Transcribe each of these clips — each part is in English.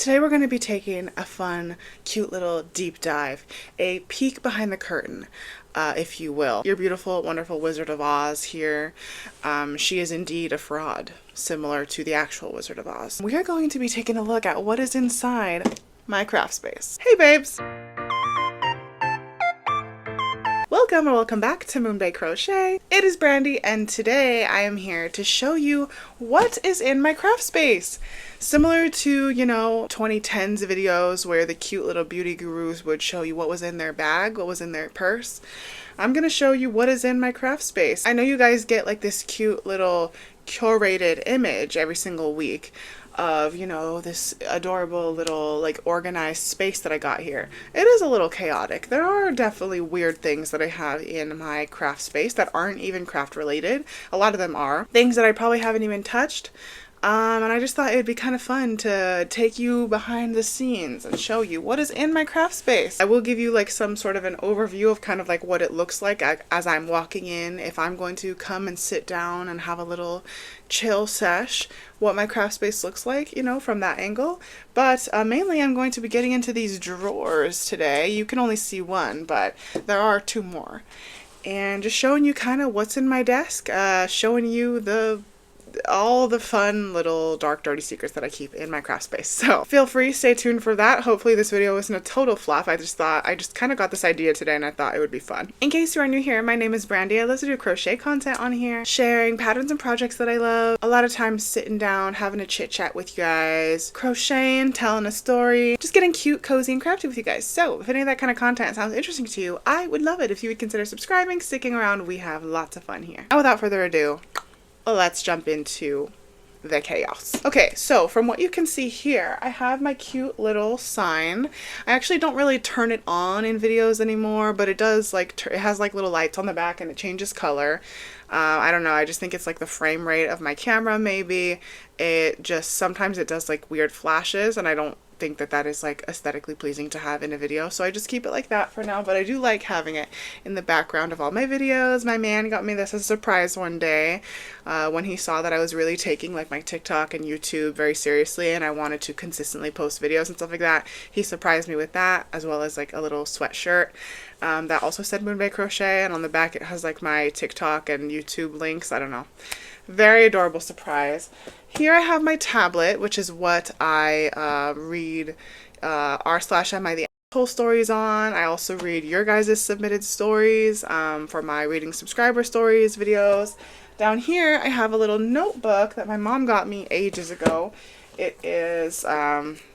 Today we're going to be taking a fun, cute little deep dive, a peek behind the curtain, if you will. Your beautiful, wonderful Wizard of Oz here. She is indeed a fraud, similar to the actual Wizard of Oz. We are going to be taking a look at what is inside my craft space. Hey babes! Welcome or welcome back to Moonbae Crochet. It is Brandy and today I am here to show you what is in my craft space. Similar to, 2010s videos where the cute little beauty gurus would show you what was in their bag, what was in their purse. I'm going to show you what is in my craft space. I know you guys get like this cute little curated image every single week of, this adorable little like organized space that I got here. It is a little chaotic. There are definitely weird things that I have in my craft space that aren't even craft related. A lot of them are things that I probably haven't even touched. And I just thought it would be kind of fun to take you behind the scenes and show you what is in my craft space. I will give you like some sort of an overview of kind of like what it looks like as I'm walking in. If I'm going to come and sit down and have a little chill sesh, what my craft space looks like, from that angle. But mainly I'm going to be getting into these drawers today. You can only see one, but there are two more. And just showing you kind of what's in my desk, showing you all the fun little dark dirty secrets that I keep in my craft space. So feel free, stay tuned for that. Hopefully this video isn't a total flop. I just kind of got this idea today and I thought it would be fun. In case you are new here, my name is Brandy. I love to do crochet content on here, sharing patterns and projects that I love. A lot of times sitting down, having a chit chat with you guys, crocheting, telling a story, just getting cute, cozy, and crafty with you guys. So if any of that kind of content sounds interesting to you, I would love it if you would consider subscribing, sticking around. We have lots of fun here. And without further ado, let's jump into the chaos. Okay, so from what you can see here, I have my cute little sign. I actually don't really turn it on in videos anymore, but it does it has like little lights on the back and it changes color. I don't know, I just think it's like the frame rate of my camera maybe. It just, sometimes it does like weird flashes and I don't think that is like aesthetically pleasing to have in a video, so I just keep it like that for now, but I do like having it in the background of all my videos. My man got me this as a surprise one day when he saw that I was really taking like my TikTok and YouTube very seriously and I wanted to consistently post videos and stuff like that. He surprised me with that, as well as like a little sweatshirt that also said Moonbae Crochet, and on the back it has like my TikTok and YouTube links. I don't know, very adorable surprise. Here I have my tablet, which is what I read r/am I the asshole stories on. I also read your guys' submitted stories for my reading subscriber stories videos. Down here I have a little notebook that my mom got me ages ago. It is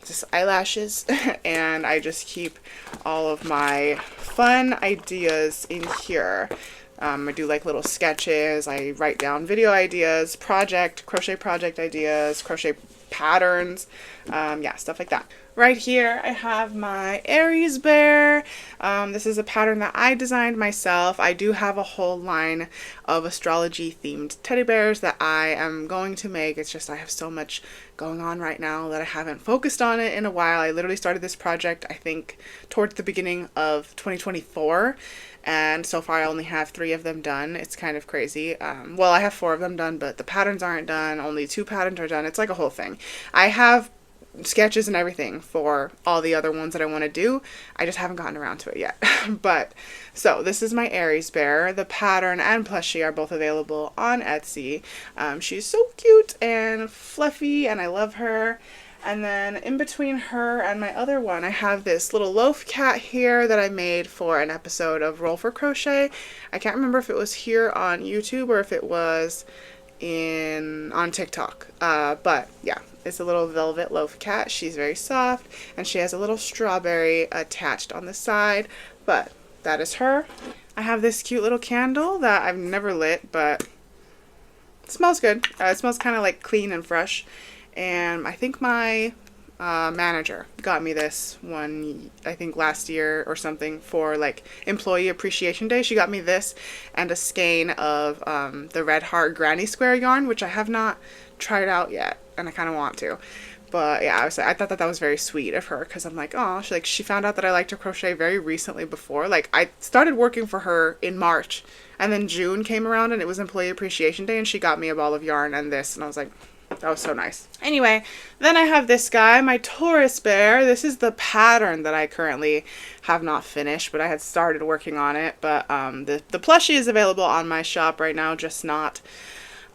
just eyelashes and I just keep all of my fun ideas in here. I do like little sketches, I write down video ideas, crochet project ideas, crochet patterns, yeah, stuff like that. Right here I have my Aries bear. This is a pattern that I designed myself. I do have a whole line of astrology themed teddy bears that I am going to make. It's just I have so much going on right now that I haven't focused on it in a while. I literally started this project I think towards the beginning of 2024. And so far I only have 3 of them done. It's kind of crazy. Well, I have 4 of them done, but the patterns aren't done. Only 2 patterns are done. It's like a whole thing. I have sketches and everything for all the other ones that I want to do. I just haven't gotten around to it yet. But so this is my Aries bear. The pattern and plushie are both available on Etsy. She's so cute and fluffy and I love her. And then in between her and my other one, I have this little loaf cat here that I made for an episode of Roll for Crochet. I can't remember if it was here on YouTube or if it was on TikTok. But yeah, it's a little velvet loaf cat. She's very soft and she has a little strawberry attached on the side. But that is her. I have this cute little candle that I've never lit, but it smells good. It smells kind of like clean and fresh. And I think my manager got me this one, I think last year or something, for like Employee Appreciation Day. She got me this and a skein of the Red Heart Granny Square yarn, which I have not tried out yet, and I kind of want to. But yeah, I thought that was very sweet of her, because I'm like, oh, she found out that I like to crochet very recently before. Like, I started working for her in March, and then June came around and it was Employee Appreciation Day, and she got me a ball of yarn and this, and I was like, That was so nice. Anyway, then I have this guy, my Taurus bear. This is the pattern that I currently have not finished, but I had started working on it. But the plushie is available on my shop right now, just not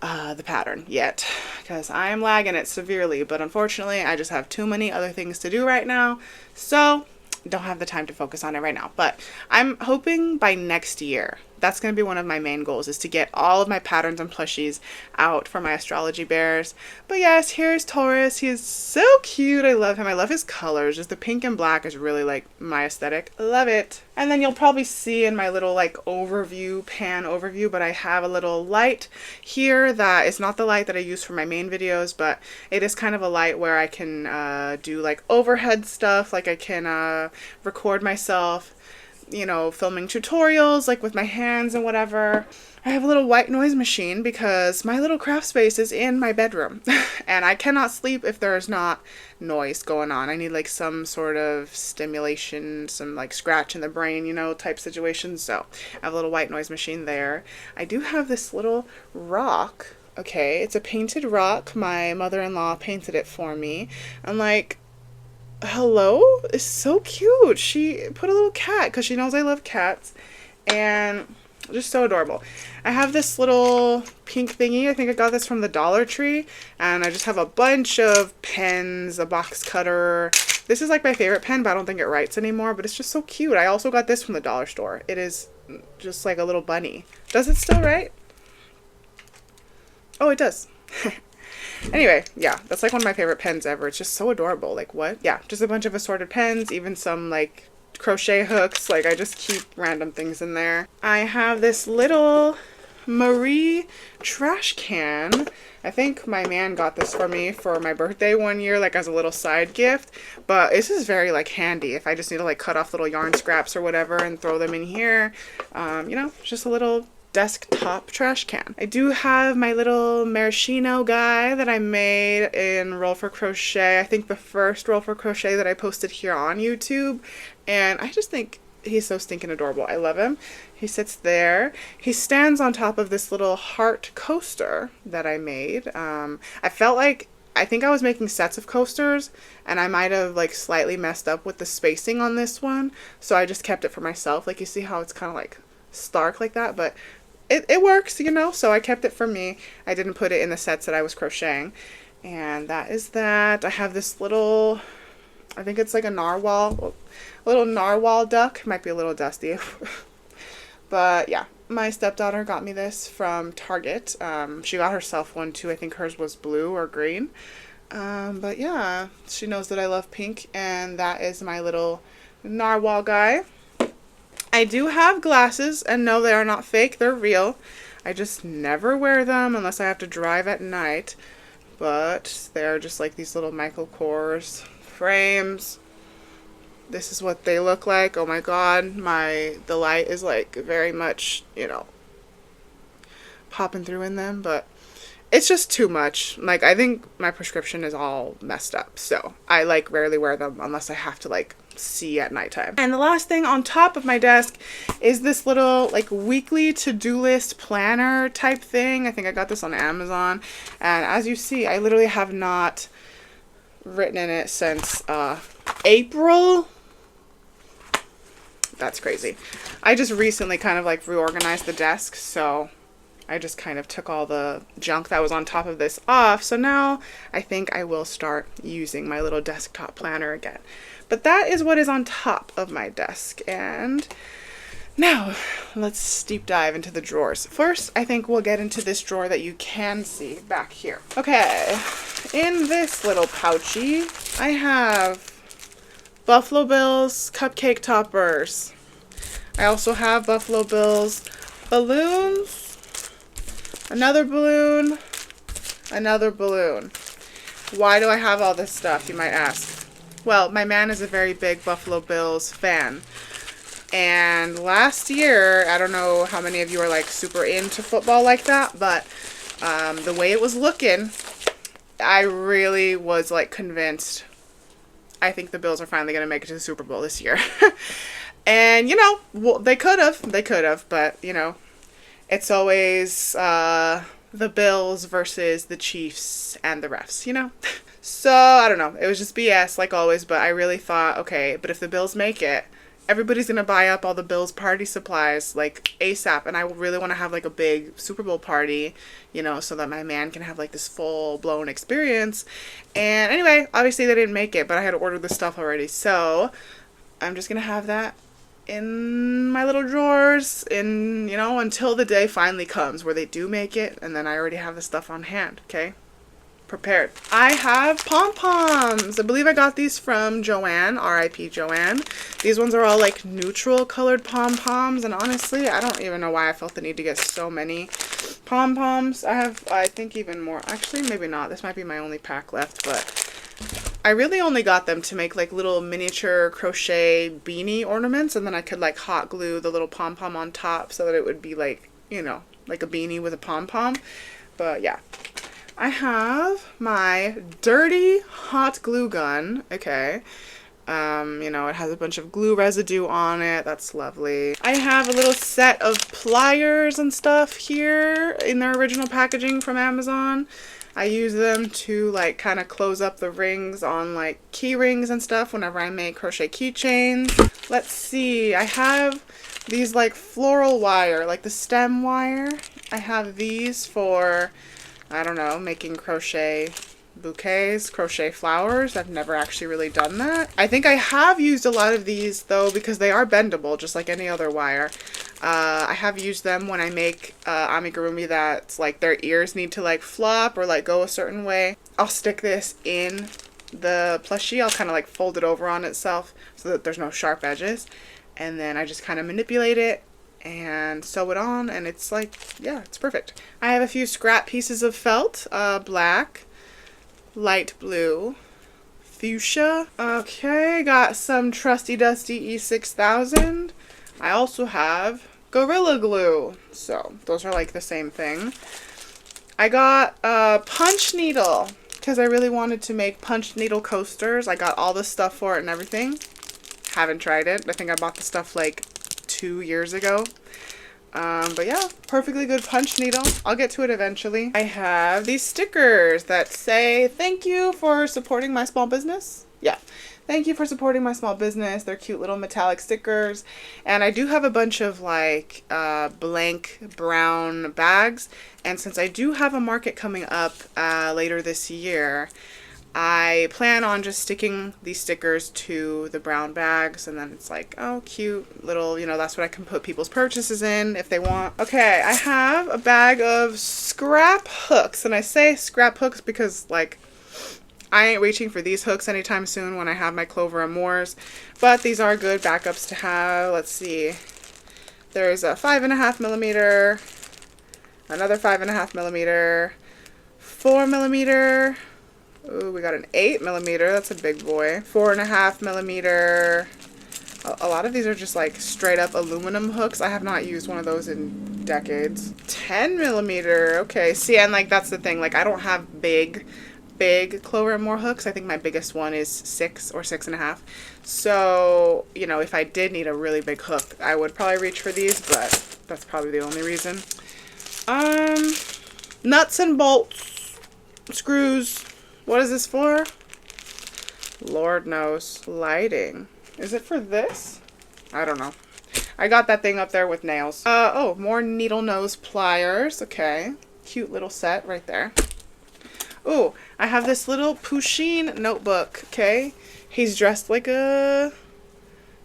the pattern yet, because I am lagging it severely. But unfortunately, I just have too many other things to do right now, so don't have the time to focus on it right now. But I'm hoping by next year, that's going to be one of my main goals, is to get all of my patterns and plushies out for my astrology bears. But yes, here's Taurus. He is so cute. I love him. I love his colors. Just the pink and black is really like my aesthetic. I love it. And then you'll probably see in my little like overview, pan overview, but I have a little light here that is not the light that I use for my main videos, but it is kind of a light where I can do like overhead stuff. Like I can record myself, you know, filming tutorials like with my hands and whatever. I have a little white noise machine because my little craft space is in my bedroom and I cannot sleep if there's not noise going on. I need like some sort of stimulation, some like scratch in the brain, you know, type situation. So I have a little white noise machine there. I do have this little rock. Okay, it's a painted rock. My mother-in-law painted it for me. I'm like, hello? It's so cute. She put a little cat because she knows I love cats, and just so adorable. I have this little pink thingy. I think I got this from the Dollar Tree, and I just have a bunch of pens, a box cutter. This is like my favorite pen, but I don't think it writes anymore, but it's just so cute. I also got this from the dollar store. It is just like a little bunny. Does it still write? Oh, it does. Anyway, yeah, that's like one of my favorite pens ever. It's just so adorable. Like, what? Yeah, just a bunch of assorted pens, even some like crochet hooks. Like, I just keep random things in there. I have this little Marie trash can. I think my man got this for me for my birthday one year, like as a little side gift. But this is very like handy if I just need to like cut off little yarn scraps or whatever and throw them in here. You know, just a little desktop trash can. I do have my little maraschino guy that I made in Roll for Crochet. I think the first Roll for Crochet that I posted here on YouTube, and I just think he's so stinking adorable. I love him. He sits there. He stands on top of this little heart coaster that I made. I felt like, I think I was making sets of coasters and I might have like slightly messed up with the spacing on this one, so I just kept it for myself. Like, you see how it's kind of like stark like that, but it works, you know, so I kept it for me. I didn't put it in the sets that I was crocheting. And that is that. I have this little, I think it's like a narwhal, a little narwhal duck. Might be a little dusty. But yeah, my stepdaughter got me this from Target. She got herself one too. I think hers was blue or green. But yeah, she knows that I love pink, and that is my little narwhal guy. I do have glasses, and no, they are not fake, they're real. I just never wear them unless I have to drive at night. But they're just like these little Michael Kors frames. This is what they look like. Oh my god, the light is like very much, you know, popping through in them, but it's just too much. Like, I think my prescription is all messed up, so I like rarely wear them unless I have to like see at nighttime. And the last thing on top of my desk is this little like weekly to-do list planner type thing. I think I got this on Amazon, and as you see, I literally have not written in it since April. That's crazy. I just recently kind of like reorganized the desk, so I just kind of took all the junk that was on top of this off. So now I think I will start using my little desktop planner again. But that is what is on top of my desk. And now let's deep dive into the drawers. First, I think we'll get into this drawer that you can see back here. Okay, in this little pouchy, I have Buffalo Bills cupcake toppers. I also have Buffalo Bills balloons, another balloon, another balloon. Why do I have all this stuff, you might ask? Well, my man is a very big Buffalo Bills fan. And last year, I don't know how many of you are like super into football like that, but the way it was looking, I really was like convinced, I think the Bills are finally going to make it to the Super Bowl this year. And, you know, well, they could have, but, you know, it's always the Bills versus the Chiefs and the refs, you know? So, I don't know. It was just BS like always, but I really thought, okay, but if the Bills make it, everybody's going to buy up all the Bills party supplies like ASAP, and I really want to have like a big Super Bowl party, you know, so that my man can have like this full-blown experience. And anyway, obviously they didn't make it, but I had ordered the stuff already, so I'm just going to have that in my little drawers in, you know, until the day finally comes where they do make it, and then I already have the stuff on hand, okay? Prepared. I have pom-poms. I believe I got these from Joanne, R.I.P. Joanne. These ones are all like neutral colored pom-poms, and honestly, I don't even know why I felt the need to get so many pom-poms. I have, I think, even more. Actually, maybe not. This might be my only pack left, but I really only got them to make like little miniature crochet beanie ornaments, and then I could like hot glue the little pom-pom on top so that it would be like, you know, like a beanie with a pom-pom. But yeah. I have my dirty hot glue gun, okay. You know, it has a bunch of glue residue on it. That's lovely. I have a little set of pliers and stuff here in their original packaging from Amazon. I use them to like kind of close up the rings on like key rings and stuff whenever I make crochet keychains. Let's see. I have these like floral wire, like the stem wire. I have these for, I don't know, making crochet bouquets, crochet flowers. I've never actually really done that. I think I have used a lot of these though because they are bendable just like any other wire. I have used them when I make amigurumi that's like their ears need to like flop or like go a certain way. I'll stick this in the plushie. I'll kind of like fold it over on itself so that there's no sharp edges. And then I just kind of manipulate it and sew it on, and it's like, yeah, it's perfect. I have a few scrap pieces of felt, black, light blue, fuchsia. Okay, got some trusty dusty E6000. I also have Gorilla Glue, so those are like the same thing. I got a punch needle because I really wanted to make punch needle coasters. I got all the stuff for it and everything. Haven't tried it. I think I bought the stuff like 2 years ago. But yeah, perfectly good punch needle. I'll get to it eventually. I have these stickers that say, thank you for supporting my small business. Yeah. Thank you for supporting my small business. They're cute little metallic stickers. And I do have a bunch of like blank brown bags. And since I do have a market coming up later this year, I plan on just sticking these stickers to the brown bags, and then it's like, oh, cute little, you know, that's what I can put people's purchases in if they want. Okay, I have a bag of scrap hooks, and I say scrap hooks because, like, I ain't reaching for these hooks anytime soon when I have my Clover Amours, but these are good backups to have. Let's see. There's a 5.5 millimeter, another 5.5 millimeter, 4 millimeter. Ooh, we got an 8 millimeter. That's a big boy. 4.5 millimeter. A lot of these are just like straight up aluminum hooks. I have not used one of those in decades. 10 millimeter. Okay. See, and like that's the thing. Like I don't have big Clover Moore hooks. I think my biggest one is 6 or 6.5. So, you know, if I did need a really big hook, I would probably reach for these, but that's probably the only reason. Nuts and bolts. Screws. What is this for? Lord knows. Lighting. Is it for this? I don't know. I got that thing up there with nails. Oh, more needle nose pliers. Okay. Cute little set right there. Ooh, I have this little Pusheen notebook. Okay. He's dressed like a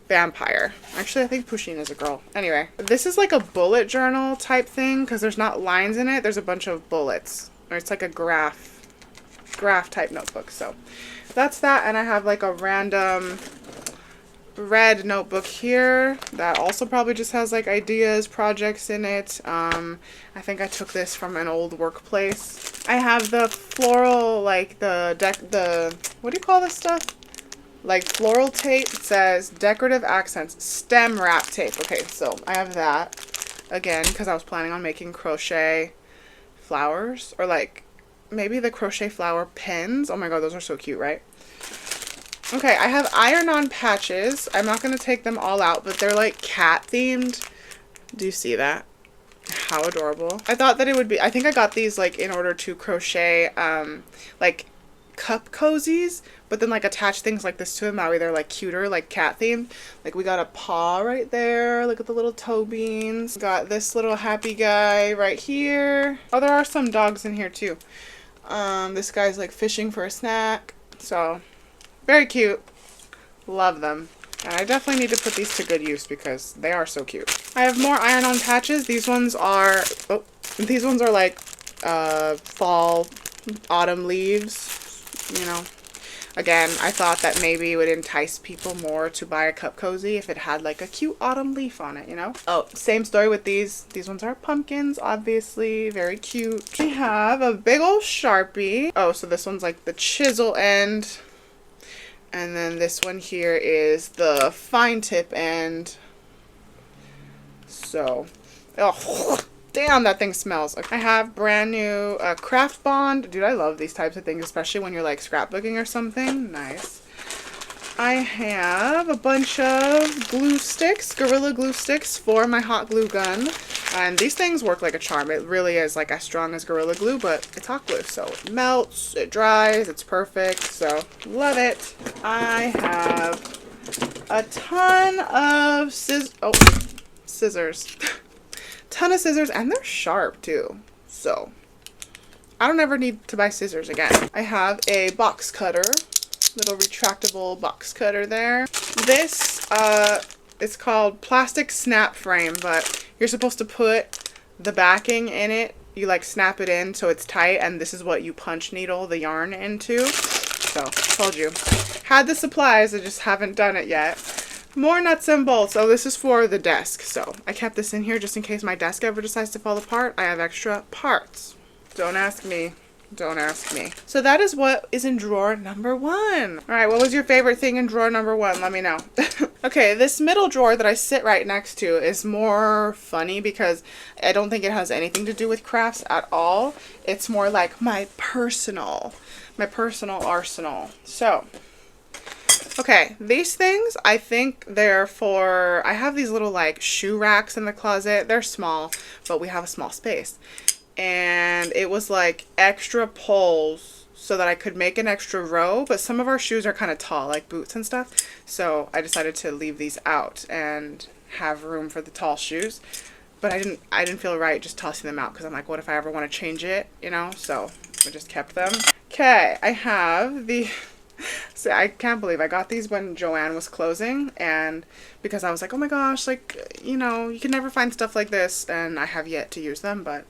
vampire. Actually, I think Pusheen is a girl. Anyway, this is like a bullet journal type thing because there's not lines in it. There's a bunch of bullets. Or it's like a graph type notebook. So that's that, and I have like a random red notebook here that also probably just has like ideas, projects in it. I think I took this from an old workplace. I have the floral, like the what do you call this stuff? Like floral tape. It says decorative accents stem wrap tape. Okay, so I have that again because I was planning on making crochet flowers, or like maybe the crochet flower pins. Oh my god, those are so cute, right? Okay, I have iron-on patches. I'm not going to take them all out, but they're like cat themed. Do you see that? How adorable. I thought that it would be, I think I got these like in order to crochet like cup cozies, but then like attach things like this to them. That way they're like cuter, like cat themed. Like we got a paw right there. Look at the little toe beans. Got this little happy guy right here. Oh, there are some dogs in here too. This guy's like fishing for a snack. So very cute. Love them. And I definitely need to put these to good use because they are so cute. I have more iron-on patches. These ones are like fall, autumn leaves, you know. Again, I thought that maybe it would entice people more to buy a cup cozy if it had like a cute autumn leaf on it, you know. Oh, same story with these. These ones are pumpkins, obviously. Very cute. We have a big old Sharpie. Oh, so this one's like the chisel end. And then this one here is the fine tip end. So, oh, damn, that thing smells. I have brand new craft bond. Dude, I love these types of things, especially when you're like scrapbooking or something. Nice. I have a bunch of glue sticks, Gorilla Glue sticks for my hot glue gun. And these things work like a charm. It really is like as strong as Gorilla Glue, but it's hot glue. So it melts, it dries, it's perfect. So love it. I have a ton of scissors. Ton of scissors, and they're sharp too. So I don't ever need to buy scissors again. I have a box cutter. Little retractable box cutter there. This it's called plastic snap frame, but you're supposed to put the backing in it. You like snap it in so it's tight, and this is what you punch needle the yarn into. So told you, had the supplies, I just haven't done it yet. More nuts and bolts. Oh, this is for the desk, so I kept this in here just in case my desk ever decides to fall apart. I have extra parts. Don't ask me. Don't ask me. So that is what is in drawer number 1. All right, what was your favorite thing in drawer number 1? Let me know. Okay, this middle drawer that I sit right next to is more funny because I don't think it has anything to do with crafts at all. It's more like my personal arsenal. So, okay, these things, I think they're for, I have these little like shoe racks in the closet. They're small, but we have a small space. And it was like extra poles so that I could make an extra row, but some of our shoes are kind of tall, like boots and stuff. So I decided to leave these out and have room for the tall shoes. But I didn't feel right just tossing them out because I'm like, what if I ever want to change it, you know? So I just kept them. Okay, I have the... So I can't believe I got these when Joann was closing, and because I was like, oh my gosh, like, you know, you can never find stuff like this, and I have yet to use them, but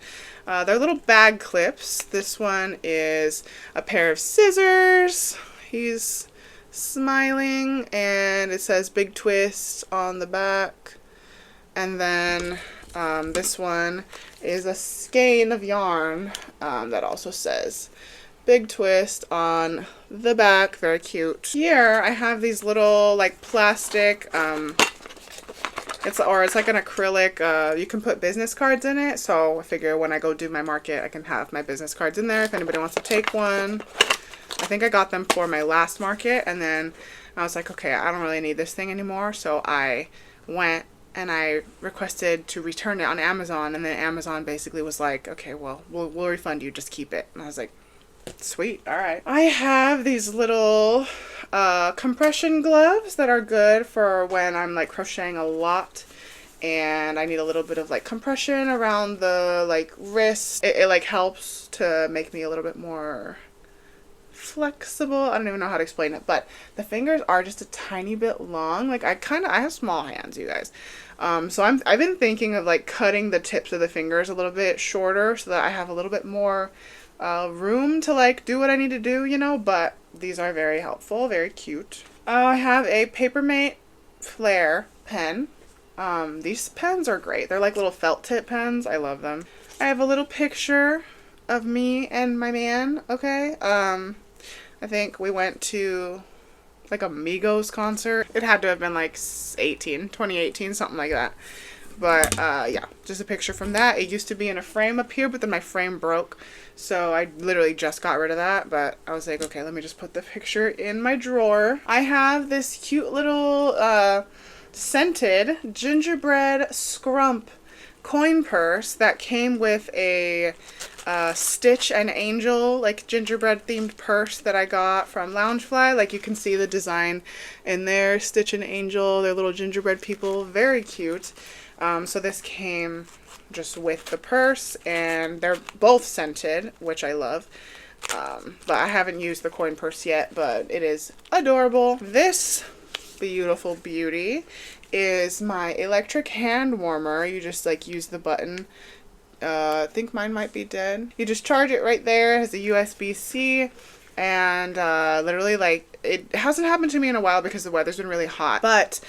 they're little bag clips. This one is a pair of scissors. He's smiling, and it says Big Twist on the back. And then this one is a skein of yarn that also says Big Twist on the back. Very cute. Here I have these little like plastic it's like an acrylic, you can put business cards in it, so I figure when I go do my market I can have my business cards in there if anybody wants to take one. I think I got them for my last market, and then I was like, okay, I don't really need this thing anymore, so I went and I requested to return it on Amazon, and then Amazon basically was like, okay, well, we'll refund you, just keep it. And I was like, sweet, all right. I have these little compression gloves that are good for when I'm like crocheting a lot and I need a little bit of like compression around the like wrist. It like helps to make me a little bit more flexible. I don't even know how to explain it, but the fingers are just a tiny bit long. Like I have small hands, you guys. So I've been thinking of like cutting the tips of the fingers a little bit shorter so that I have a little bit more room to like do what I need to do, you know, but these are very helpful, very cute. I have a Papermate Flare pen. These pens are great. They're like little felt tip pens. I love them. I have a little picture of me and my man, okay? I think we went to like a Migos concert. It had to have been like 2018, something like that. But yeah, just a picture from that. It used to be in a frame up here, but then my frame broke. So I literally just got rid of that. But I was like, okay, let me just put the picture in my drawer. I have this cute little scented gingerbread scrump coin purse that came with a Stitch and Angel, like gingerbread themed purse that I got from Loungefly. Like you can see the design in there, Stitch and Angel, they're little gingerbread people, very cute. So this came just with the purse, and they're both scented, which I love. But I haven't used the coin purse yet, but it is adorable. This beautiful beauty is my electric hand warmer. You just like use the button. I think mine might be dead. You just charge it right there. It has a USB-C, and literally, like, it hasn't happened to me in a while because the weather's been really hot, but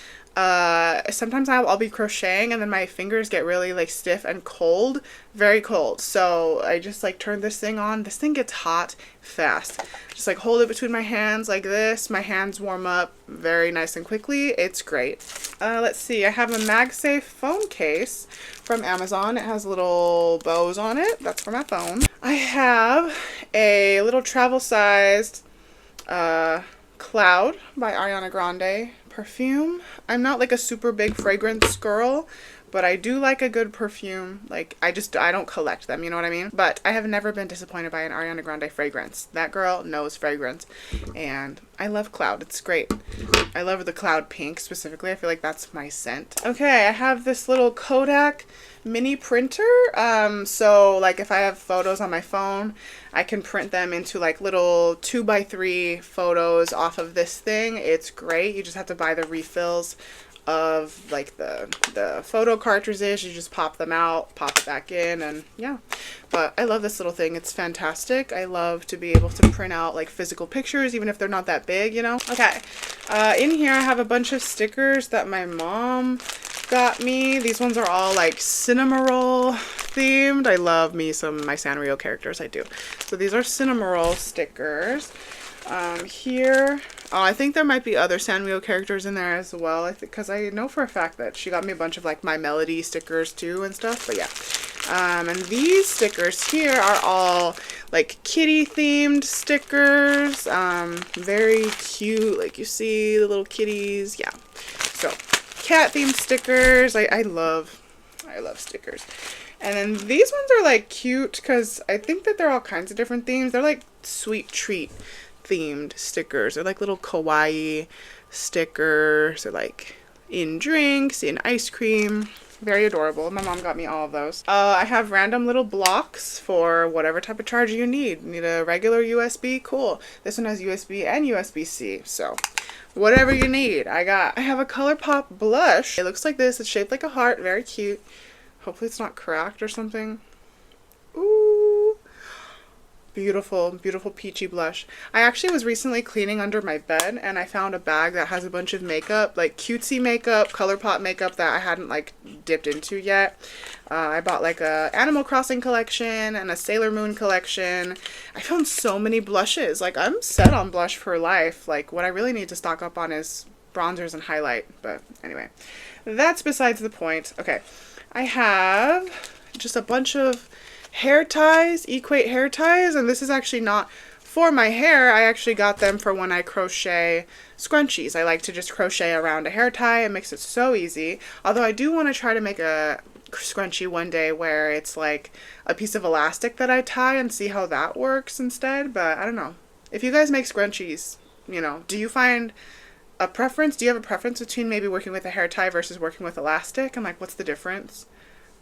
sometimes I'll be crocheting and then my fingers get really like stiff and cold, very cold. So I just like turn this thing on. This thing gets hot fast. Just like hold it between my hands like this. My hands warm up very nice and quickly. It's great. Let's see. I have a MagSafe phone case from Amazon. It has little bows on it. That's for my phone. I have a little travel sized Cloud by Ariana Grande perfume. I'm not like a super big fragrance girl, but I do like a good perfume. Like I don't collect them, you know what I mean? But I have never been disappointed by an Ariana Grande fragrance. That girl knows fragrance, and I love Cloud. It's great. I love the Cloud Pink specifically. I feel like that's my scent. Okay, I have this little Kodak mini printer. So like if I have photos on my phone, I can print them into like little 2x3 photos off of this thing. It's great. You just have to buy the refills of like the photo cartridges. You just pop them out, pop it back in, and yeah. But I love this little thing. It's fantastic. I love to be able to print out like physical pictures, even if they're not that big, you know? Okay, in here I have a bunch of stickers that my mom got me. These ones are all like Cinnamoroll themed. I love me some my Sanrio characters, I do. So these are Cinnamoroll stickers. Here, I think there might be other Sanrio characters in there as well. I think because I know for a fact that she got me a bunch of like My Melody stickers too and stuff. But yeah, and these stickers here are all like kitty themed stickers. Very cute. Like you see the little kitties. Yeah. So cat themed stickers. I love stickers. And then these ones are like cute because I think that they're all kinds of different themes. They're like sweet treat themed stickers. They're like little kawaii stickers. They're like in drinks, in ice cream. Very adorable. My mom got me all of those. I have random little blocks for whatever type of charger you need. Need a regular USB? Cool. This one has USB and USB-C. So whatever you need, I have a ColourPop blush. It looks like this. It's shaped like a heart. Very cute. Hopefully it's not cracked or something. Ooh. Beautiful, beautiful peachy blush. I actually was recently cleaning under my bed and I found a bag that has a bunch of makeup, like cutesy makeup, ColourPop makeup that I hadn't like dipped into yet. I bought like a Animal Crossing collection and a Sailor Moon collection. I found so many blushes. Like I'm set on blush for life. Like what I really need to stock up on is bronzers and highlight. But anyway, that's besides the point. Okay, I have just a bunch of hair ties, equate hair ties, and this is actually not for my hair. I actually got them for when I crochet scrunchies. I like to just crochet around a hair tie. It makes it so easy. Although I do want to try to make a scrunchie one day where it's like a piece of elastic that I tie and see how that works instead. But I don't know. If you guys make scrunchies, you know, do you find a preference? Do you have a preference between maybe working with a hair tie versus working with elastic? And like, what's the difference?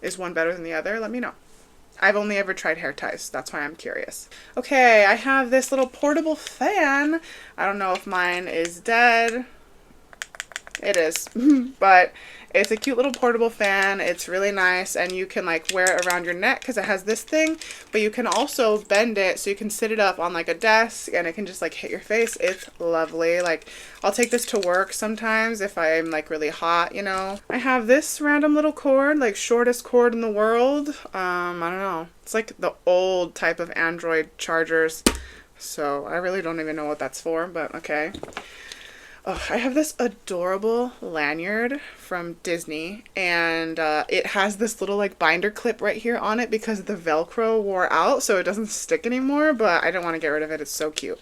Is one better than the other? Let me know. I've only ever tried hair ties. That's why I'm curious. Okay, I have this little portable fan. I don't know if mine is dead. It is, but it's a cute little portable fan. It's really nice, and you can like wear it around your neck because it has this thing, but you can also bend it so you can sit it up on like a desk and it can just like hit your face. It's lovely. Like I'll take this to work sometimes if I'm like really hot, you know. I have this random little cord, like shortest cord in the world. I don't know. It's like the old type of Android chargers, so I really don't even know what that's for, but okay. Oh, I have this adorable lanyard from Disney, and it has this little like binder clip right here on it because the Velcro wore out, so it doesn't stick anymore, but I didn't want to get rid of it. It's so cute.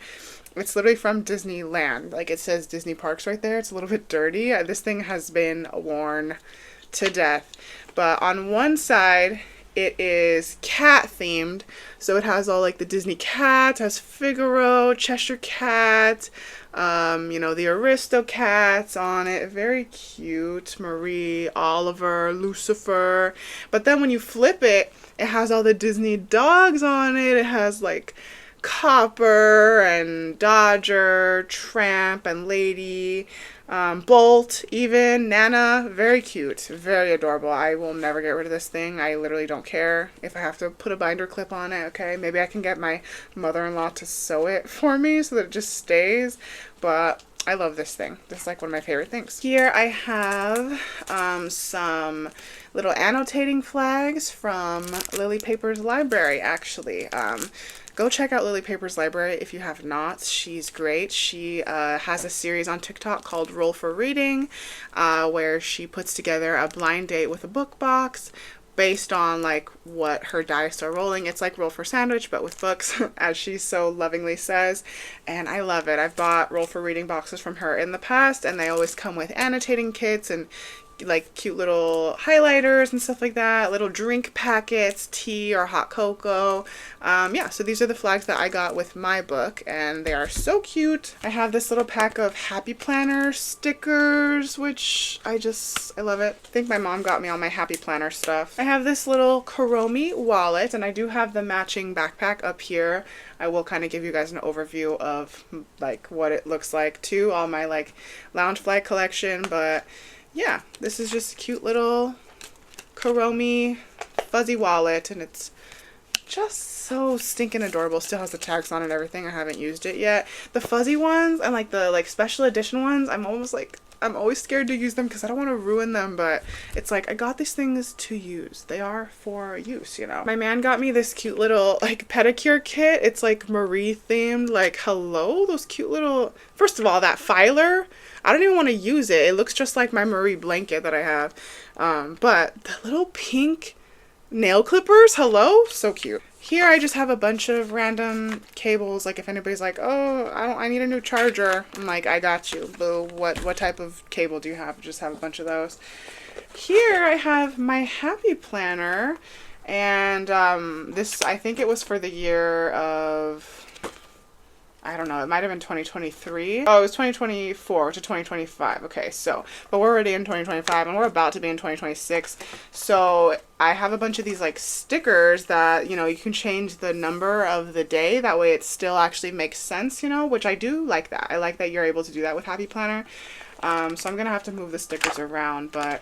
It's literally from Disneyland. Like it says Disney Parks right there. It's a little bit dirty. This thing has been worn to death. But on one side, it is cat themed, so it has all like the Disney cats, it has Figaro, Cheshire Cat, you know, the Aristocats on it. Very cute. Marie, Oliver, Lucifer. But then when you flip it, it has all the Disney dogs on it. It has like Copper and Dodger, Tramp and Lady, Bolt, even Nana. Very cute, very adorable. I will never get rid of this thing. I literally don't care if I have to put a binder clip on it. Okay, maybe I can get my mother-in-law to sew it for me so that it just stays, but I love this thing. This is like one of my favorite things. Here I have some little annotating flags from Lily Paper's library, actually. Go check out Lily Paper's library if you have not. She's great. She has a series on TikTok called Roll for Reading, where she puts together a blind date with a book box based on like what her dice are rolling. It's like Roll for Sandwich, but with books, as she so lovingly says. And I love it. I've bought Roll for Reading boxes from her in the past, and they always come with annotating kits and like cute little highlighters and stuff like that, little drink packets, tea or hot cocoa. Yeah, so these are the flags that I got with my book, and they are so cute. I have this little pack of Happy Planner stickers, which I love it. I think my mom got me all my Happy Planner stuff. I have this little Kuromi wallet, and I do have the matching backpack up here. I will kind of give you guys an overview of like what it looks like too, all my like Loungefly collection, but yeah, this is just a cute little Kuromi fuzzy wallet, and it's just so stinking adorable. Still has the tags on and everything. I haven't used it yet. The fuzzy ones and like the special edition ones, I'm always scared to use them because I don't want to ruin them, but it's like I got these things to use. They are for use, you know. My man got me this cute little like pedicure kit. It's like Marie themed. Like, hello, those cute little, first of all, that filer, I don't even want to use it. It looks just like my Marie blanket that I have. But the little pink nail clippers, hello, so cute. Here I just have a bunch of random cables. Like if anybody's like, oh, I need a new charger, I'm like, I got you, boo. What type of cable do you have? Just have a bunch of those. Here I have my Happy Planner, and this, I think it was for the year of, I don't know, it might have been 2023. Oh, it was 2024 to 2025. Okay, so, but we're already in 2025 and we're about to be in 2026. So I have a bunch of these like stickers that, you know, you can change the number of the day. That way it still actually makes sense, you know, which I do like that. I like that you're able to do that with Happy Planner. So I'm going to have to move the stickers around, but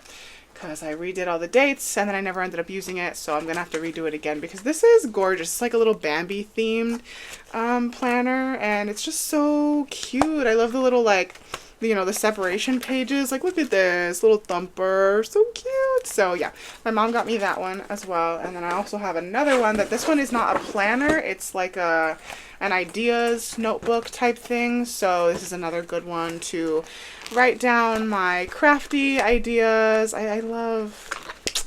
because I redid all the dates and then I never ended up using it, so I'm gonna have to redo it again because this is gorgeous. It's like a little Bambi themed planner, and it's just so cute. I love the little like, you know, the separation pages. Like, look at this little thumper, so cute. So yeah, my mom got me that one as well, and then I also have another one that this one is not a planner. It's like an ideas notebook type thing. So this is another good one to write down my crafty ideas. I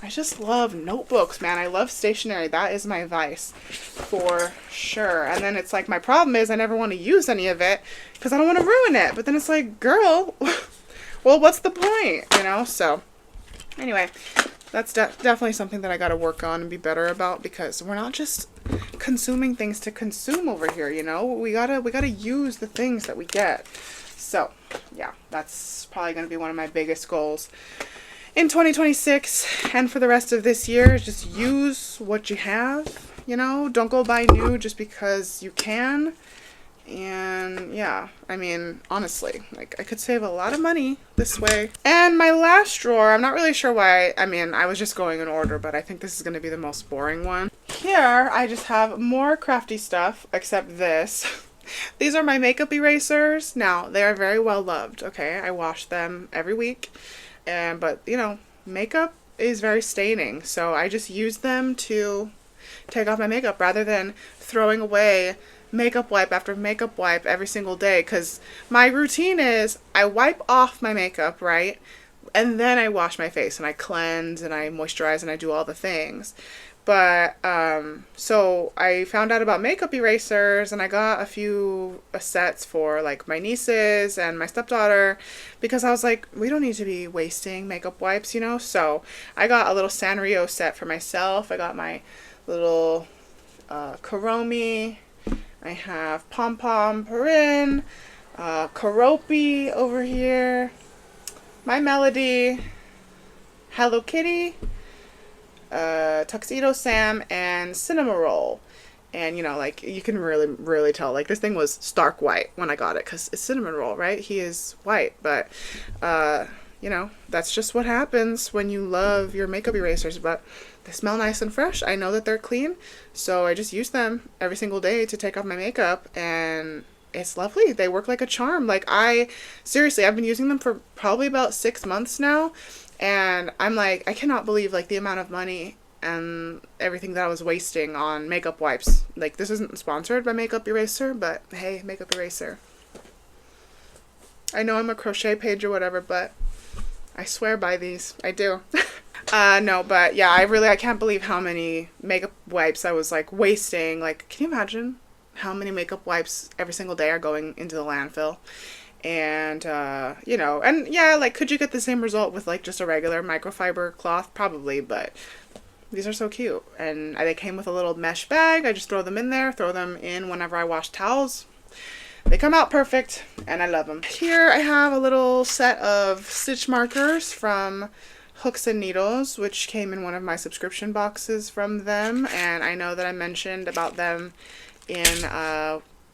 just love notebooks, man. I love stationery. That is my vice for sure. And then it's like, my problem is I never want to use any of it because I don't want to ruin it. But then it's like, girl, well, what's the point, you know? So anyway, that's definitely something that I got to work on and be better about, because we're not just consuming things to consume over here, you know? We gotta use the things that we get. So yeah, that's probably going to be one of my biggest goals in 2026 and for the rest of this year, is just use what you have, you know? Don't go buy new just because you can. And yeah, I mean, honestly, like, I could save a lot of money this way. And my last drawer, I'm not really sure why. I mean, I was just going in order, but I think this is going to be the most boring one. Here, I just have more crafty stuff, except this. These are my makeup erasers. Now, they are very well loved, okay? I wash them every week. But, you know, makeup is very staining. So I just use them to take off my makeup rather than throwing away makeup wipe after makeup wipe every single day. Because my routine is I wipe off my makeup, right? And then I wash my face and I cleanse and I moisturize and I do all the things. But so I found out about makeup erasers, and I got a few sets for like my nieces and my stepdaughter, because I was like, we don't need to be wasting makeup wipes, you know. So I got a little Sanrio set for myself. I got my little Kuromi. I have Pom Pom Purin, Karopi over here, My Melody, Hello Kitty, Tuxedo Sam, and Cinnamoroll. And you know, like, you can really tell, like, this thing was stark white when I got it, because it's cinnamon roll, right? He is white. But you know, that's just what happens when you love your makeup erasers. But they smell nice and fresh. I know that they're clean, so I just use them every single day to take off my makeup, and it's lovely. They work like a charm. Like, seriously, I've been using them for probably about 6 months now, and I'm like, I cannot believe, like, the amount of money and everything that I was wasting on makeup wipes. Like, this isn't sponsored by Makeup Eraser, but hey, Makeup Eraser. I know I'm a crochet page or whatever, but I swear by these. I do. No, but yeah, I can't believe how many makeup wipes I was like wasting. Like, can you imagine how many makeup wipes every single day are going into the landfill? And you know, and yeah, like, could you get the same result with like just a regular microfiber cloth? Probably, but these are so cute. And they came with a little mesh bag. I just throw them in there, throw them in whenever I wash towels. They come out perfect, and I love them. Here I have a little set of stitch markers from Hooks and Needles, which came in one of my subscription boxes from them, and I know that I mentioned about them in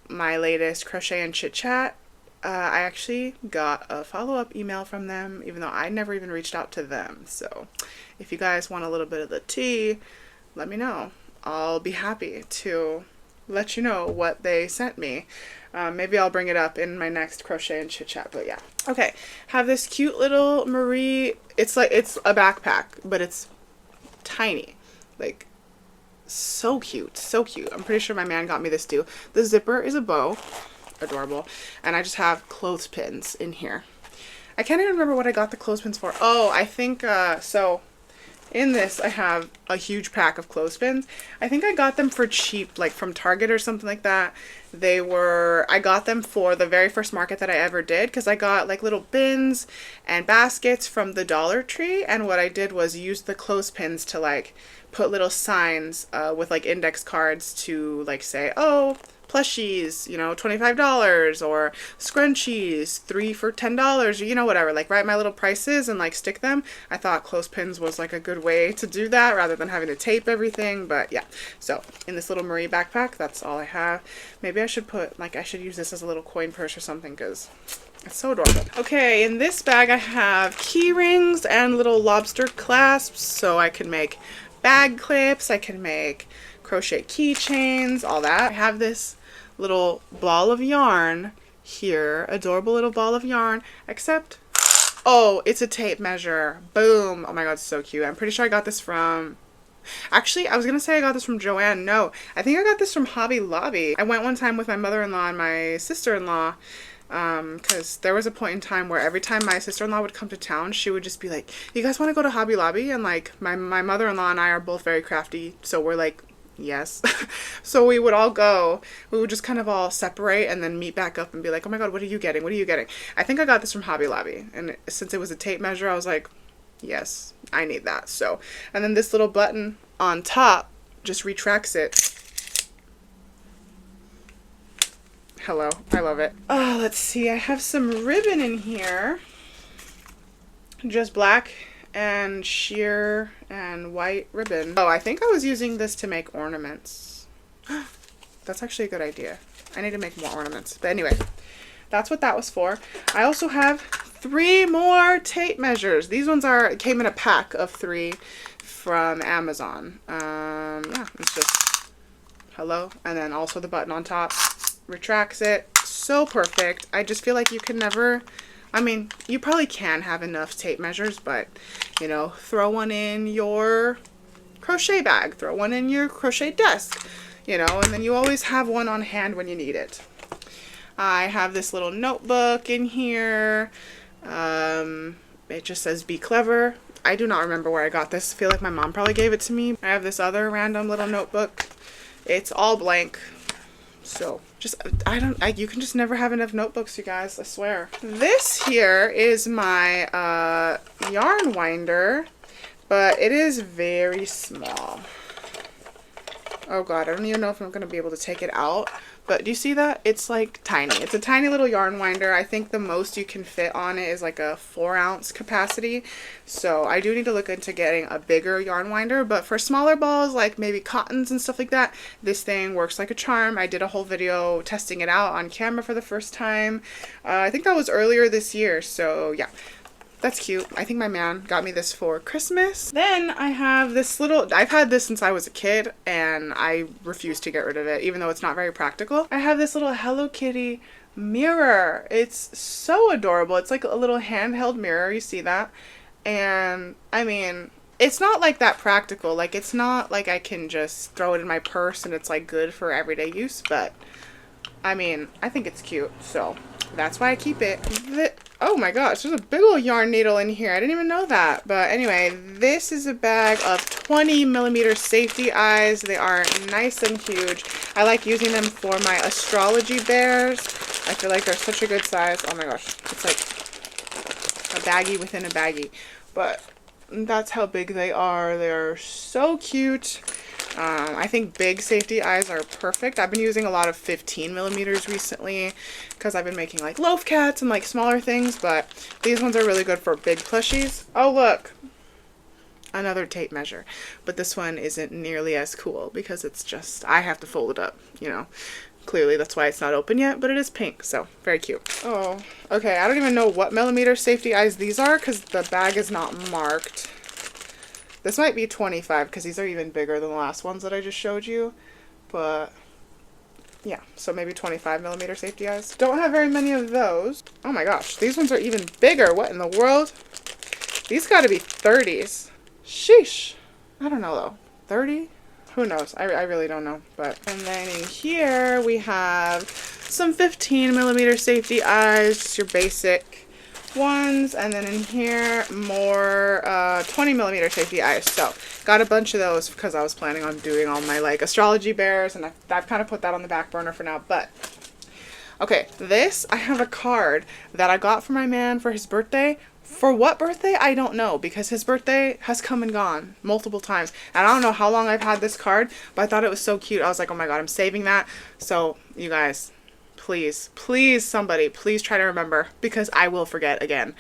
my latest Crochet and Chit Chat. I actually got a follow-up email from them, even though I never even reached out to them. So if you guys want a little bit of the tea, let me know. I'll be happy to let you know what they sent me. Maybe I'll bring it up in my next Crochet and Chit Chat, but yeah. Okay, have this cute little Marie, it's like, it's a backpack, but it's tiny. Like, so cute, so cute. I'm pretty sure my man got me this too. The zipper is a bow, adorable, and I just have clothespins in here. I can't even remember what I got the clothespins for. Oh, I think, so in this, I have a huge pack of clothespins. I think I got them for cheap, like from Target or something like that. I got them for the very first market that I ever did, because I got like little bins and baskets from the Dollar Tree, and what I did was use the clothespins to like put little signs with like index cards to like say, oh, plushies, you know, $25, or scrunchies, 3 for $10, or, you know, whatever. Like, write my little prices and like stick them. I thought clothespins was like a good way to do that rather than having to tape everything. But yeah, so in this little Marie backpack, that's all I have. Maybe I should put, like, I should use this as a little coin purse or something, because it's so adorable. Okay, in this bag I have key rings and little lobster clasps, so I can make bag clips, I can make crochet keychains, all that. I have this little ball of yarn here, adorable little ball of yarn, except, oh, it's a tape measure. Boom. Oh my god, so cute. I'm pretty sure I got this from, actually, I was gonna say I got this from Joann. No, I think I got this from Hobby Lobby. I went one time with my mother-in-law and my sister-in-law, because there was a point in time where every time my sister-in-law would come to town, she would just be like, you guys want to go to Hobby Lobby? And like, my mother-in-law and I are both very crafty, so we're like, yes. So we would all go, we would just kind of all separate and then meet back up and be like, oh my god, what are you getting? What are you getting? I think I got this from Hobby Lobby, and since it was a tape measure, I was like, yes, I need that. So, and then this little button on top just retracts it. Hello, I love it. Oh, let's see, I have some ribbon in here, just black and sheer and white ribbon. Oh, I think I was using this to make ornaments. That's actually a good idea. I need to make more ornaments. But anyway, that's what that was for. I also have 3 more tape measures. These ones came in a pack of 3 from Amazon. Yeah, it's just hello, and then also the button on top retracts it. So perfect. I just feel like you can never, I mean, you probably can have enough tape measures, but, you know, throw one in your crochet bag, throw one in your crochet desk, you know, and then you always have one on hand when you need it. I have this little notebook in here. It just says be clever. I do not remember where I got this. I feel like my mom probably gave it to me. I have this other random little notebook. It's all blank. So just, you can just never have enough notebooks, you guys, I swear. This here is my yarn winder, but it is very small. Oh God, I don't even know if I'm going to be able to take it out. But do you see that? It's like tiny. It's a tiny little yarn winder. I think the most you can fit on it is like a 4-ounce capacity. So I do need to look into getting a bigger yarn winder. But for smaller balls, like maybe cottons and stuff like that, this thing works like a charm. I did a whole video testing it out on camera for the first time. I think that was earlier this year. So yeah. That's cute. I think my man got me this for Christmas. Then I have this little, I've had this since I was a kid and I refuse to get rid of it, even though it's not very practical. I have this little Hello Kitty mirror. It's so adorable. It's like a little handheld mirror. You see that? And I mean, it's not like that practical. Like, it's not like I can just throw it in my purse and it's like good for everyday use, but I mean, I think it's cute. So that's why I keep it. Oh my gosh, there's a big old yarn needle in here. I didn't even know that. But anyway, this is a bag of 20mm safety eyes. They are nice and huge. I like using them for my astrology bears. I feel like they're such a good size. Oh my gosh, it's like a baggie within a baggie. But that's how big they are. They're so cute. I think big safety eyes are perfect. I've been using a lot of 15mm recently because I've been making like loaf cats and like smaller things, but these ones are really good for big plushies. Oh look, another tape measure, but this one isn't nearly as cool because it's just, I have to fold it up, you know. Clearly that's why it's not open yet, but it is pink, so very cute. Oh, okay, I don't even know what millimeter safety eyes these are because the bag is not marked. This might be 25 because these are even bigger than the last ones that I just showed you. But yeah, so maybe 25mm safety eyes. Don't have very many of those. Oh my gosh, these ones are even bigger. What in the world? These got to be 30s. Sheesh. I don't know though. 30? Who knows? I really don't know. But and then in here we have some 15mm safety eyes, just your basic ones, and then in here more 20mm safety eyes. So got a bunch of those because I was planning on doing all my like astrology bears, and I've kind of put that on the back burner for now. But okay, this, I have a card that I got for my man for his birthday. For what birthday? I don't know, because his birthday has come and gone multiple times, and I don't know how long I've had this card, but I thought it was so cute. I was like, oh my God, I'm saving that. So you guys, please, somebody, please try to remember, because I will forget again.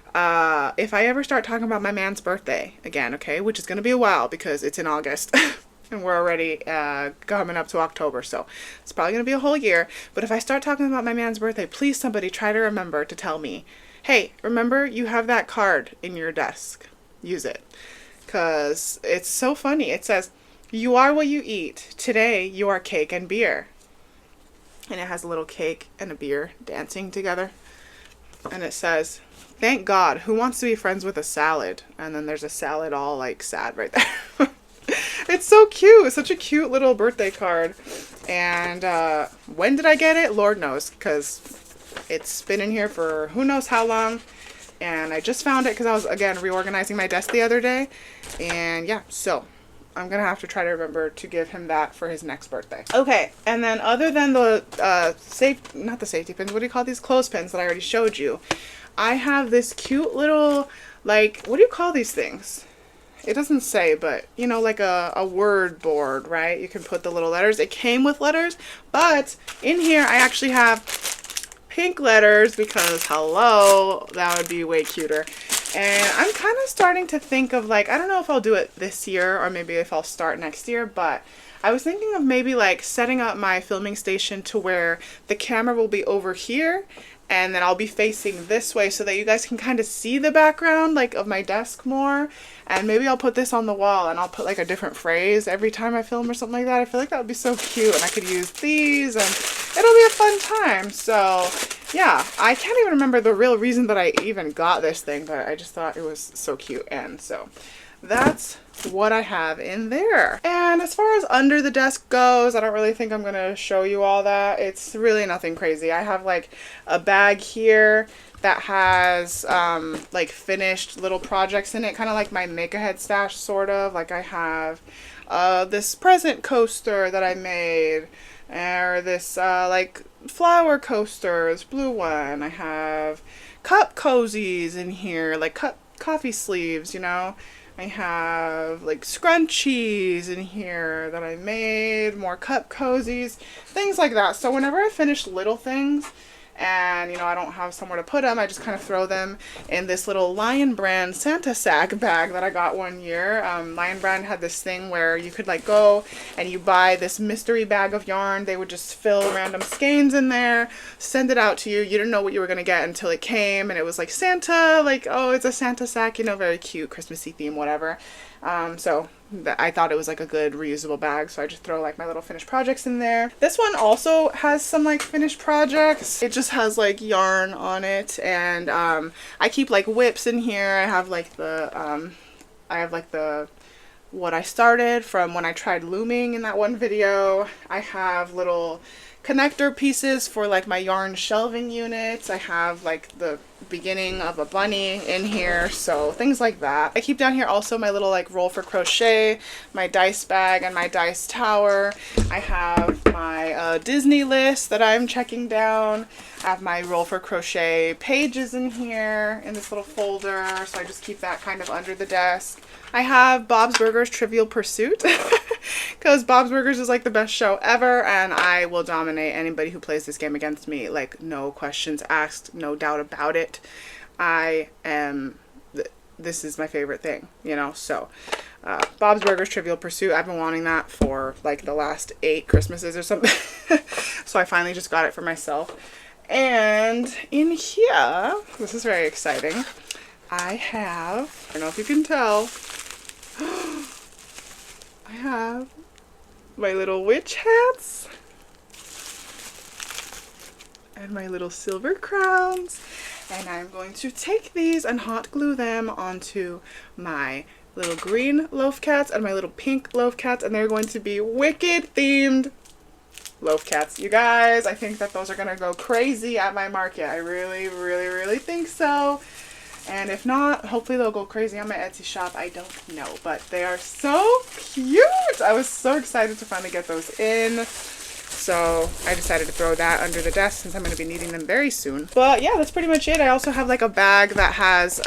If I ever start talking about my man's birthday again, okay, which is going to be a while because it's in August and we're already coming up to October, so it's probably going to be a whole year. But if I start talking about my man's birthday, please somebody try to remember to tell me, hey, remember you have that card in your desk. Use it. Because it's so funny. It says, you are what you eat. Today you are cake and beer. And it has a little cake and a beer dancing together. And it says, thank God, who wants to be friends with a salad? And then there's a salad all like sad right there. It's so cute. It's such a cute little birthday card. And when did I get it? Lord knows, because it's been in here for who knows how long. And I just found it because I was, again, reorganizing my desk the other day. And yeah, so I'm going to have to try to remember to give him that for his next birthday. Okay, and then other than the not the safety pins, what do you call these? Clothespins that I already showed you. I have this cute little, like, what do you call these things? It doesn't say, but, you know, like a word board, right? You can put the little letters. It came with letters, but in here I actually have pink letters because, hello, that would be way cuter. And I'm kind of starting to think of, like, I don't know if I'll do it this year or maybe if I'll start next year, but I was thinking of maybe like setting up my filming station to where the camera will be over here and then I'll be facing this way so that you guys can kind of see the background, like, of my desk more. And maybe I'll put this on the wall and I'll put like a different phrase every time I film or something like that. I feel like that would be so cute, and I could use these and it'll be a fun time. So yeah, I can't even remember the real reason that I even got this thing, but I just thought it was so cute. And so that's what I have in there. And as far as under the desk goes, I don't really think I'm gonna show you all that. It's really nothing crazy. I have like a bag here that has like finished little projects in it, kind of like my make-ahead stash, sort of. Like I have this present coaster that I made, or this like flower coaster, this blue one. I have cup cozies in here, like coffee sleeves, you know. I have like scrunchies in here that I made, more cup cozies, things like that. So whenever I finish little things and, you know, I don't have somewhere to put them, I just kind of throw them in this little Lion Brand Santa sack bag that I got one year. Lion Brand had this thing where you could like go and you buy this mystery bag of yarn. They would just fill random skeins in there, send it out to you. You didn't know what you were going to get until it came, and it was like Santa, like, oh, it's a Santa sack, you know, very cute, Christmassy theme, whatever. So I thought it was like a good reusable bag, so I just throw like my little finished projects in there. This one also has some like finished projects. It just has like yarn on it, and I keep like whips in here. I have like the what I started from when I tried looming in that one video. I have little connector pieces for like my yarn shelving units. I have like the beginning of a bunny in here, so things like that. I keep down here also my little like roll for crochet, my dice bag, and my dice tower. I have my Disney list that I'm checking down. I have my roll for crochet pages in here in this little folder, so I just keep that kind of under the desk. I have Bob's Burgers Trivial Pursuit because Bob's Burgers is like the best show ever, and I will dominate anybody who plays this game against me, like no questions asked, no doubt about it. This is my favorite thing, you know. So Bob's Burgers Trivial Pursuit, I've been wanting that for like the last 8 Christmases or something. So I finally just got it for myself. And in here, this is very exciting, I have, I don't know if you can tell, I have my little witch hats and my little silver crowns, and I'm going to take these and hot glue them onto my little green loaf cats and my little pink loaf cats, and they're going to be wicked themed loaf cats. You guys, I think that those are gonna go crazy at my market. I really, really, really think so. And if not, hopefully they'll go crazy on my Etsy shop. I don't know, but they are so cute. I was so excited to finally get those in. So I decided to throw that under the desk since I'm going to be needing them very soon. But yeah, that's pretty much it. I also have like a bag that has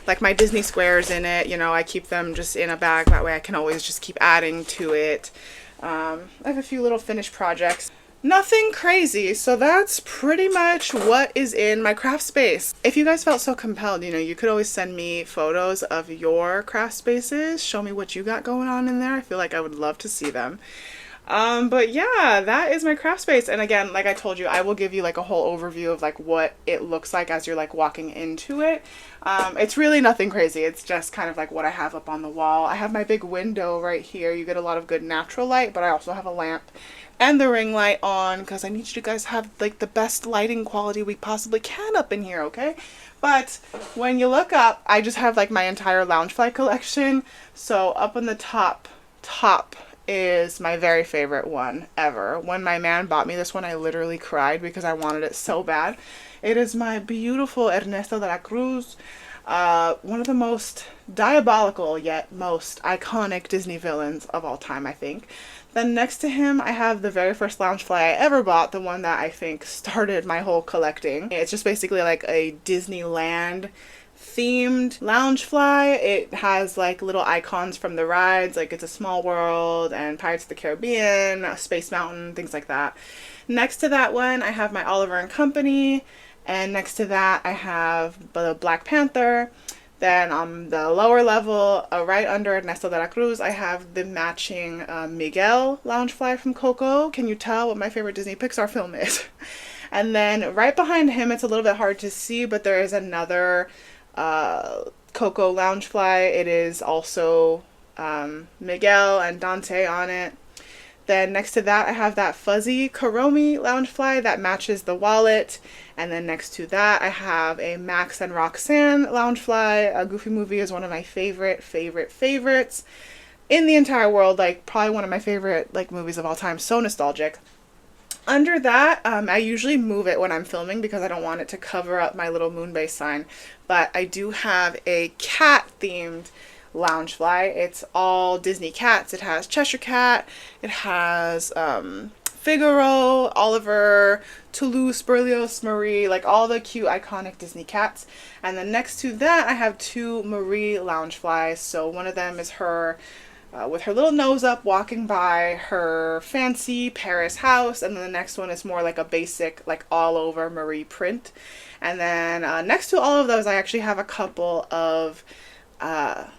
like my Disney squares in it. You know, I keep them just in a bag. That way I can always just keep adding to it. I have a few little finished projects. Nothing crazy, so that's pretty much what is in my craft space. If you guys felt so compelled, you know, you could always send me photos of your craft spaces. Show me what you got going on in there. I feel like I would love to see them. But yeah, that is my craft space. And again, like I told you, I will give you like a whole overview of like what it looks like as you're like walking into it. It's really nothing crazy. It's just kind of like what I have up on the wall. I have my big window right here. You get a lot of good natural light, but I also have a lamp and the ring light on because I need you to guys have like the best lighting quality we possibly can up in here, okay? But when you look up, I just have like my entire Loungefly collection. So up on the top is my very favorite one ever. When my man bought me this one, I literally cried because I wanted it so bad. It is my beautiful Ernesto de la Cruz, one of the most diabolical yet most iconic Disney villains of all time, I think. Then next to him, I have the very first Loungefly I ever bought, the one that I think started my whole collecting. It's just basically like a Disneyland themed Loungefly. It has like little icons from the rides, like It's a Small World and Pirates of the Caribbean, Space Mountain, things like that. Next to that one, I have my Oliver and Company, and next to that, I have the Black Panther. Then on the lower level, right under Ernesto de la Cruz, I have the matching Miguel Loungefly from Coco. Can you tell what my favorite Disney Pixar film is? And then right behind him, it's a little bit hard to see, but there is another Coco Loungefly. It is also Miguel and Dante on it. Then next to that, I have that fuzzy Kuromi Loungefly that matches the wallet. And then next to that, I have a Max and Roxanne Loungefly. A Goofy Movie is one of my favorites in the entire world. Like probably one of my favorite like movies of all time. So nostalgic. Under that, I usually move it when I'm filming because I don't want it to cover up my little moonbae sign. But I do have a cat themed Loungefly. It's all Disney cats. It has Cheshire Cat, it has Figaro, Oliver, Toulouse, Berlioz, Marie, like all the cute iconic Disney cats. And then next to that I have two Marie Loungeflies. So one of them is her with her little nose up walking by her fancy Paris house, and then the next one is more like a basic like all over Marie print. And then next to all of those I actually have a couple of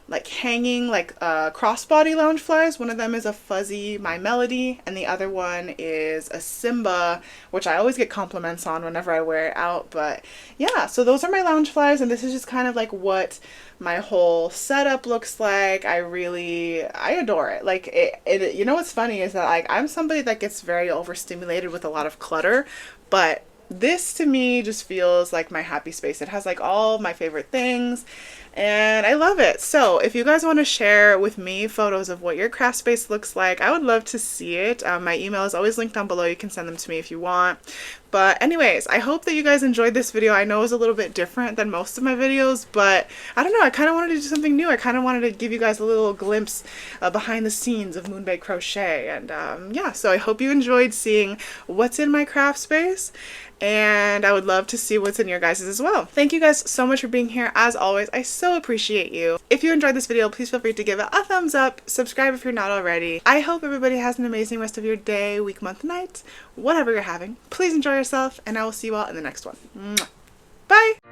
like hanging like crossbody Loungeflies. One of them is a fuzzy My Melody, and the other one is a Simba, which I always get compliments on whenever I wear it out. But yeah, so those are my Loungeflies, and this is just kind of like what my whole setup looks like. I adore it. Like it you know what's funny is that like I'm somebody that gets very overstimulated with a lot of clutter, but this to me just feels like my happy space. It has like all my favorite things and I love it. So if you guys want to share with me photos of what your craft space looks like, I would love to see it. My email is always linked down below. You can send them to me if you want. But anyways, I hope that you guys enjoyed this video. I know it was a little bit different than most of my videos, but I don't know, I kind of wanted to do something new. I kind of wanted to give you guys a little glimpse behind the scenes of Moonbae Crochet. And yeah, so I hope you enjoyed seeing what's in my craft space. And I would love to see what's in your guys' as well. Thank you guys so much for being here. As always, I so appreciate you. If you enjoyed this video, please feel free to give it a thumbs up, subscribe if you're not already. I hope everybody has an amazing rest of your day, week, month, night, whatever you're having. Please enjoy yourself, and I will see you all in the next one. Mwah. Bye!